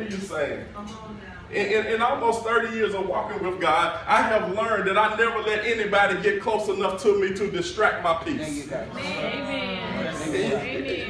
are you saying? In almost 30 years of walking with God, I have learned that I never let anybody get close enough to me to distract my peace. Amen.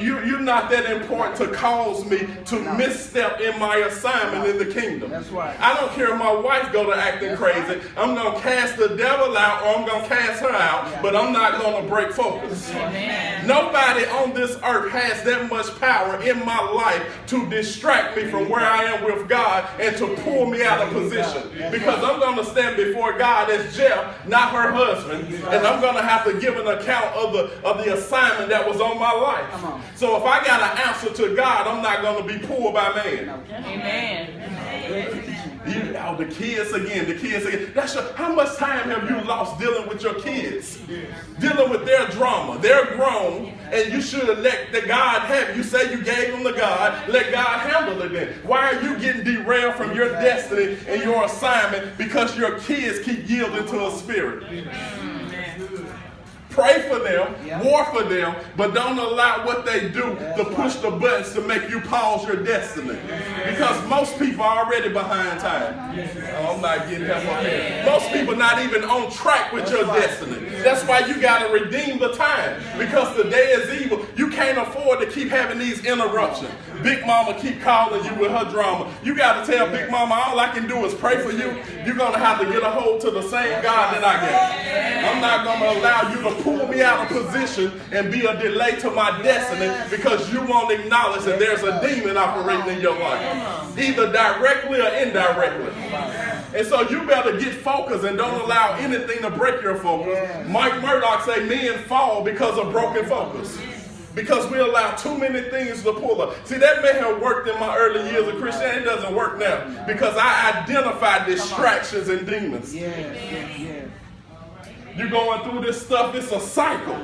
You're not that important to cause me to misstep in my assignment in the kingdom. That's right. I don't care if my wife go to acting crazy. I'm going to cast the devil out or I'm going to cast her out, but I'm not going to break focus. Amen. Nobody on this earth has that much power in my life to distract me from where I am with God and to pull me out of position. Because I'm going to stand before God as Jeff, not her husband, and I'm going to have to give an account of the assignment that was on my life. So if I got an answer to God, I'm not going to be pulled by man. Amen. The kids again. How much time have you lost dealing with your kids? Dealing with their drama. They're grown, and you should let the God have it. You say you gave them to God, let God handle it then. Why are you getting derailed from your destiny and your assignment because your kids keep yielding to a spirit? Pray for them, war for them, but don't allow what they do to push the buttons to make you pause your destiny. Because most people are already behind time. Oh, I'm not getting help on here. Most people not even on track with your destiny. That's why you got to redeem the time. Because the day is evil. You can't afford to keep having these interruptions. Big Mama keep calling you with her drama. You got to tell Big Mama, all I can do is pray for you. You're going to have to get a hold to the same God that I got. I'm not going to allow you to pull me out of position and be a delay to my destiny because you won't acknowledge that there's a demon operating in your life, either directly or indirectly. And so you better get focused and don't allow anything to break your focus. Mike Murdoch say men fall because of broken focus. Because we allow too many things to pull up. See, that may have worked in my early years of Christianity. It doesn't work now. Because I identified distractions and demons. You're going through this stuff, it's a cycle.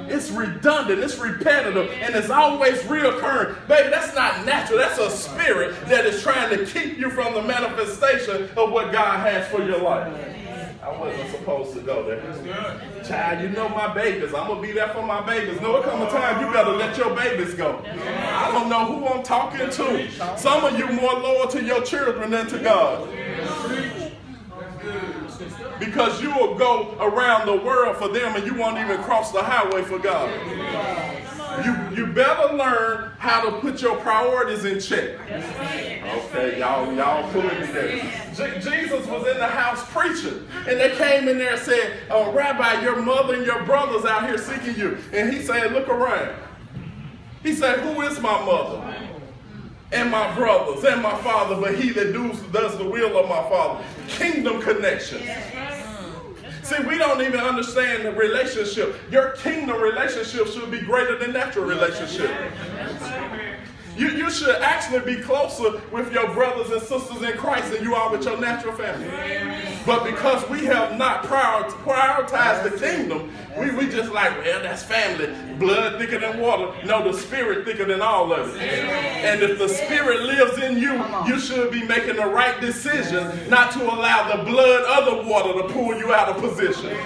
It's redundant, it's repetitive, and it's always reoccurring. Baby, that's not natural. That's a spirit that is trying to keep you from the manifestation of what God has for your life. I wasn't supposed to go there. That's good. Child, you know my babies. I'm going to be there for my babies. No, it comes a time you better let your babies go. I don't know who I'm talking to. Some of you more loyal to your children than to God. Because you will go around the world for them and you won't even cross the highway for God. You better learn how to put your priorities in check. Okay, y'all pulling me there. Jesus was in the house preaching, and they came in there and said, "Oh, Rabbi, your mother and your brothers out here seeking you." And he said, "Look around." He said, "Who is my mother and my brothers and my father? But he that does the will of my Father." Kingdom connection. See, we don't even understand the relationship. Your kingdom relationship should be greater than natural relationship. You should actually be closer with your brothers and sisters in Christ than you are with your natural family. But because we have not prioritized the kingdom, we just like, well, that's family. Blood thicker than water. No, the spirit thicker than all of it. And if the spirit lives in you, you should be making the right decision not to allow the blood of the water to pull you out of position.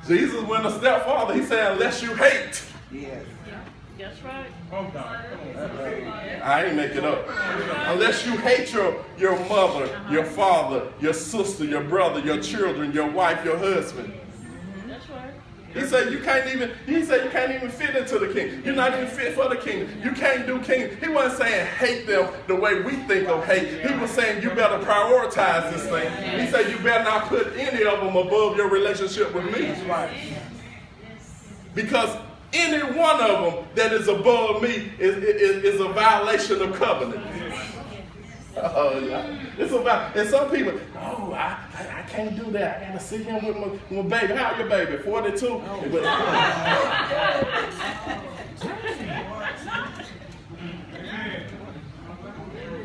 Jesus went a step farther. He said, unless you hate. That's right. I ain't make it up. Unless you hate your mother, your father, your sister, your brother, your children, your wife, your husband. That's right. He said you can't even fit into the kingdom. You're not even fit for the kingdom. You can't do kingdom. He wasn't saying hate them the way we think of hate. He was saying you better prioritize this thing. He said you better not put any of them above your relationship with me. Because any one of them that is above me is a violation of covenant. It's about, and some people, oh, I can't do that. I got to sit here with my baby. How old your baby? 42?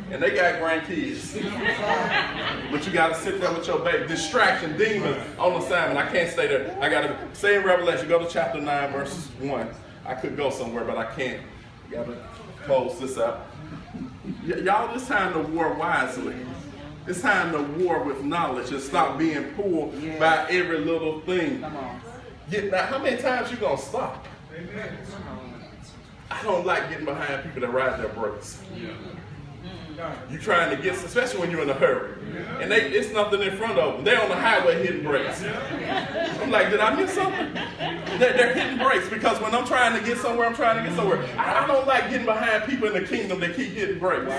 And they got grandkids. But you got to sit there with your baby. Distraction, demon on assignment. I can't stay there. I got to say in Revelation, go to chapter 9, verse 1. I could go somewhere, but I can't. I got to close this up. Y'all, it's time to war wisely. It's time to war with knowledge and stop being pulled by every little thing. Now, how many times you going to stop? I don't like getting behind people that ride their brakes. You trying to get, especially when you're in a hurry, and it's nothing in front of them. They're on the highway hitting brakes. I'm like, did I miss something? They're hitting brakes because when I'm trying to get somewhere, I don't like getting behind people in the kingdom that keep hitting brakes.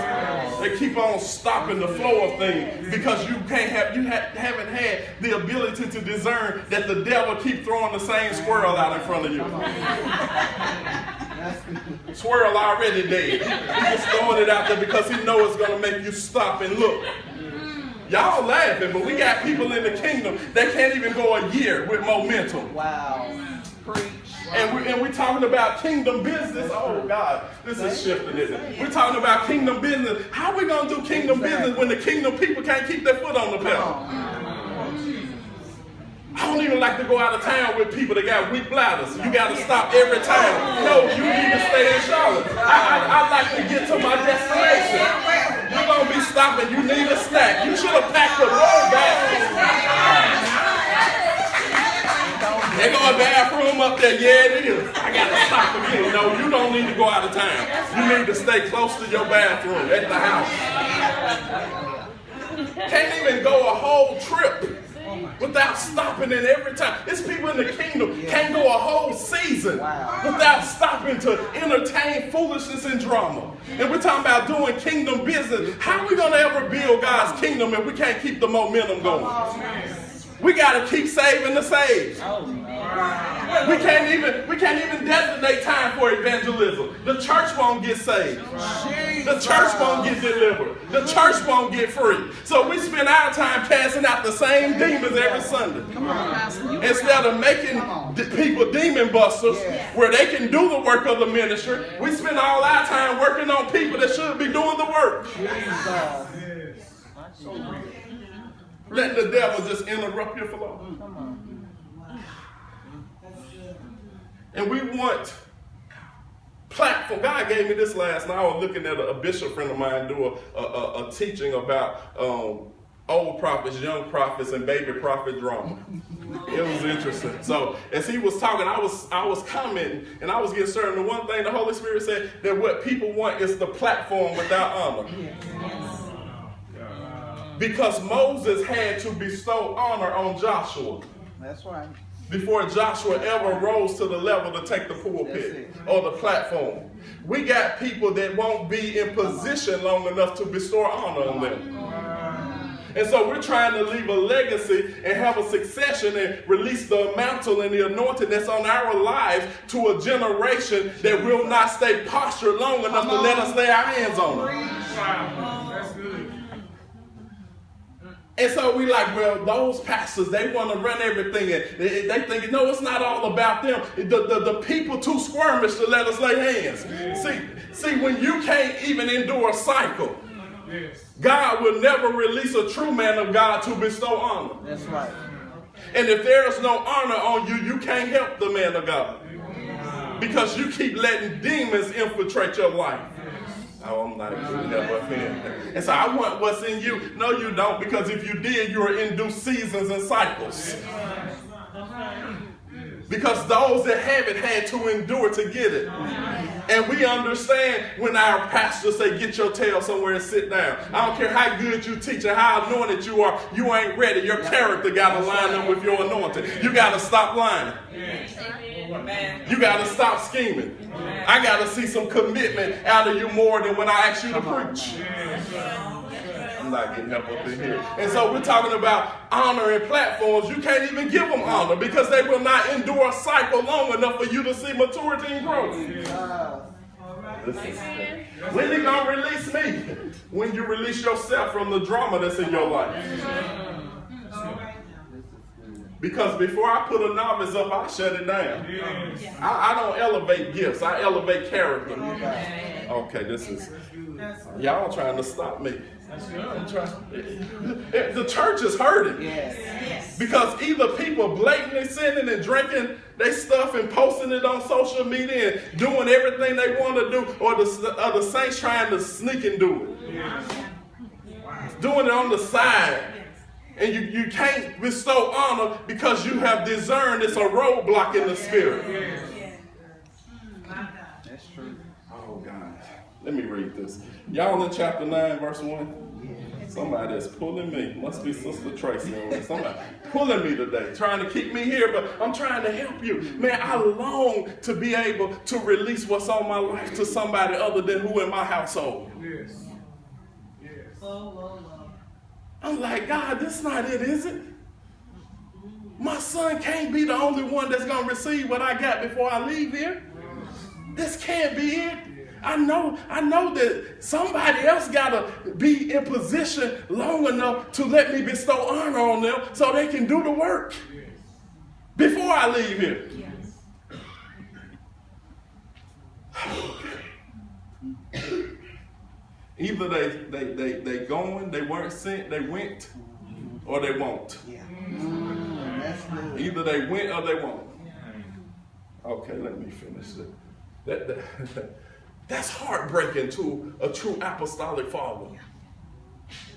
They keep on stopping the flow of things because you haven't had the ability to discern that the devil keep throwing the same squirrel out in front of you. Squirrel already dead. He's just throwing it out there because he knows it's going to make you stop and look. Y'all laughing, but we got people in the kingdom that can't even go a year with momentum. Wow. Preach. And we're talking about kingdom business. Oh, God, this is shifting, isn't it? We're talking about kingdom business. How are we going to do kingdom business when the kingdom people can't keep their foot on the pedal? I don't even like to go out of town with people that got weak bladders. You got to stop every time. No, you need to stay in Charlotte. I like to get to my destination. You're going to be stopping. You need a snack. You should have packed the road basket. They got a bathroom up there. Yeah, it is. I got to stop again. No, you don't need to go out of town. You need to stay close to your bathroom at the house. Can't even go a whole trip without stopping in every time. It's people in the kingdom can't go a whole season without stopping to entertain foolishness and drama. And we're talking about doing kingdom business. How are we going to ever build God's kingdom if we can't keep the momentum going? We got to keep saving the saved. We can't even designate time for evangelism. The church won't get saved. The church won't get delivered. The church won't get free. So we spend our time casting out the same demons every Sunday. Instead of making people demon busters where they can do the work of the ministry, we spend all our time working on people that should be doing the work. Let the devil just interrupt your flow. And we want platform. God gave me this last night. I was looking at a bishop friend of mine do a teaching about old prophets, young prophets, and baby prophet drama. It was interesting. So as he was talking, I was commenting, and I was getting certain. The one thing the Holy Spirit said that what people want is the platform without honor. Because Moses had to bestow honor on Joshua. That's right. Before Joshua ever rose to the level to take the pulpit or the platform. We got people that won't be in position long enough to bestow honor on them. And so we're trying to leave a legacy and have a succession and release the mantle and the anointing that's on our lives to a generation that will not stay postured long enough to let us lay our hands on them. That's good. And so we like, well, those pastors, they want to run everything. And they think, no, it's not all about them. The people too squirmish to let us lay hands. See, when you can't even endure a cycle, God will never release a true man of God to bestow honor. That's right. And if there is no honor on you, you can't help the man of God. Because you keep letting demons infiltrate your life. Oh, I'm not even never offended. And so I want what's in you. No, you don't, because if you did, you are in due seasons and cycles. Because those that haven't had to endure to get it. And we understand when our pastors say, get your tail somewhere and sit down. I don't care how good you teach and how anointed you are, you ain't ready. Your character got to line up with your anointing. You got to stop lying. You got to stop scheming. I got to see some commitment out of you more than when I ask you to preach. I'm not getting help up in here. And so we're talking about honor and platforms. You can't even give them honor because they will not endure a cycle long enough for you to see maturity and growth. When are you going to release me? When you release yourself from the drama that's in your life. Because before I put a novice up, I shut it down. I don't elevate gifts. I elevate character. Okay, this is... Y'all trying to stop me. The church is hurting. Because either people blatantly sinning and drinking their stuff and posting it on social media and doing everything they want to do, or the saints trying to sneak and do it. Doing it on the side. And you can't bestow honor because you have discerned it's a roadblock in the spirit. That's true. Let me read this. Y'all in chapter 9, verse 1? Somebody is pulling me. Must be Sister Tracy. Somebody pulling me today, trying to keep me here, but I'm trying to help you. Man, I long to be able to release what's on my life to somebody other than who in my household. Yes. Yes. I'm like, God, this not it, is it? My son can't be the only one that's going to receive what I got before I leave here. This can't be it. I know that somebody else got to be in position long enough to let me bestow honor on them so they can do the work before I leave here. Either they going, they weren't sent, they went, or they won't. That's good. Either they went or they won't. Okay, let me finish it. That's heartbreaking to a true apostolic father.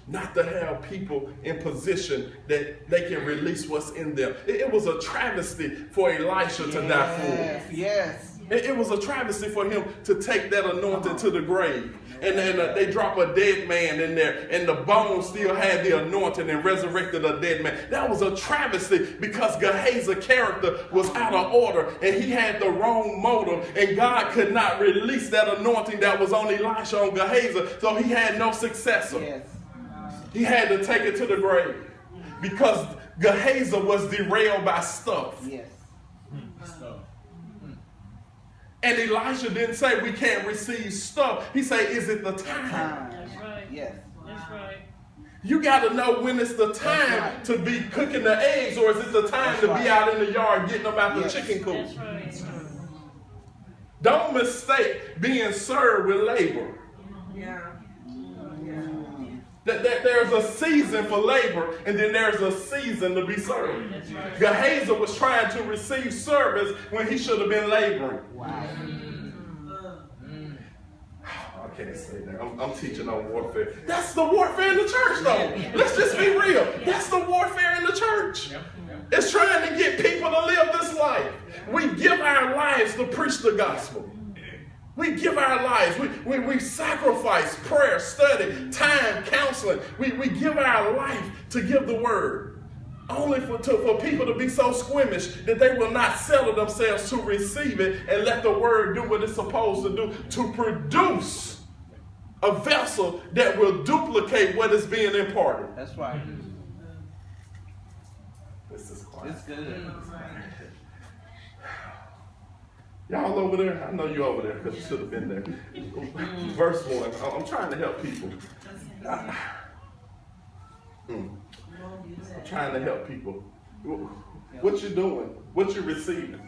Not to have people in position that they can release what's in them. It was a travesty for Elisha to die full. Yes. It was a travesty for him to take that anointing to the grave. And then they drop a dead man in there, and the bones still had the anointing and resurrected a dead man. That was a travesty because Gehazi's character was out of order, and he had the wrong motive, and God could not release that anointing that was on Elisha on Gehazi, so he had no successor. Yes. He had to take it to the grave because Gehazi was derailed by stuff. Yes. And Elisha didn't say we can't receive stuff. He said, is it the time? That's right. Yes. That's right. You got to know when it's the time to be cooking the eggs, or is it the time to be out in the yard getting them out the chicken coop? That's right. Don't mistake being served with labor. That there's a season for labor, and then there's a season to be served. Gehazi was trying to receive service when he should have been laboring. Wow. I can't say that. I'm teaching on warfare. That's the warfare in the church, though. Let's just be real. That's the warfare in the church. It's trying to get people to live this life. We give our lives to preach the gospel. We give our lives. We sacrifice prayer, study, time, counseling. We give our life to give the word. Only for people to be so squeamish that they will not settle themselves to receive it and let the word do what it's supposed to do, to produce a vessel that will duplicate what is being imparted. That's right. This is quiet. It's good. Y'all over there? I know you over there because you should have been there. Verse 1. I'm trying to help people. I'm trying to help people. What you doing? What you receiving?